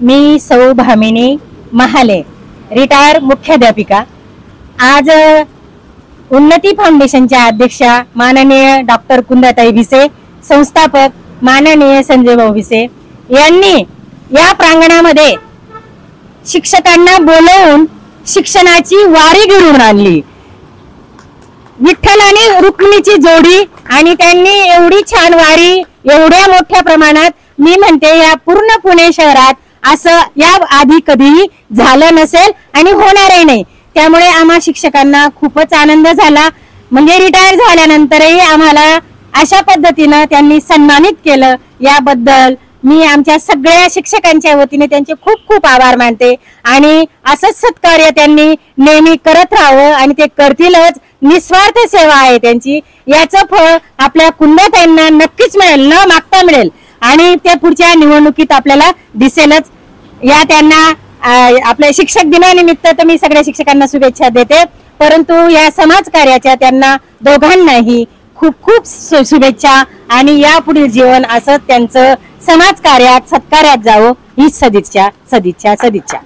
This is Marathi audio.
मी सौ भामिनी महाले, रिटायर मुख्याध्यापिका। आज उन्नती फाउंडेशनच्या अध्यक्षा माननीय डॉक्टर कुंदाताई भिसे, संस्थापक माननीय संजय भाऊ भिसे यांनी या प्रांगणामध्ये शिक्षकांना बोलवून शिक्षणाची वारी घडवून आणली। विठ्ठल आणि रुक्मिणीची जोडी, आणि त्यांनी एवढी छान वारी एवढ्या मोठ्या प्रमाणात, मी म्हणते या पूर्ण पुणे शहरात असं या आधी कधीही झालं नसेल आणि होणारही नाही। त्यामुळे आम्हा शिक्षकांना खूपच आनंद झाला। म्हणजे रिटायर झाल्यानंतरही आम्हाला अशा पद्धतीने त्यांनी सन्मानित केलं, याबद्दल मी आमच्या सगळ्या शिक्षकांच्या वतीने त्यांचे खूप खूप आभार मानते। आणि असंच सत्कार्य त्यांनी नेहमी करत राहावं, आणि ते करतीलच। निस्वार्थ सेवा आहे त्यांची, याचं फळ आपल्या कुंदाताईंना नक्कीच मिळेल, न मागता मिळेल, आणि त्या पुढच्या निवडणुकीत आपल्याला दिसेलच। या त्यांना आपल्या शिक्षक दिनानिमित्त तर मी सगळ्या शिक्षकांना शुभेच्छा देते, परंतु या समाज कार्याच्या त्यांना दोघांनाही खूप खूप शुभेच्छा, आणि यापुढील जीवन असं त्यांचं समाज कार्यात सत्कार्यात जावं, ही सदिच्छा सदिच्छा सदिच्छा।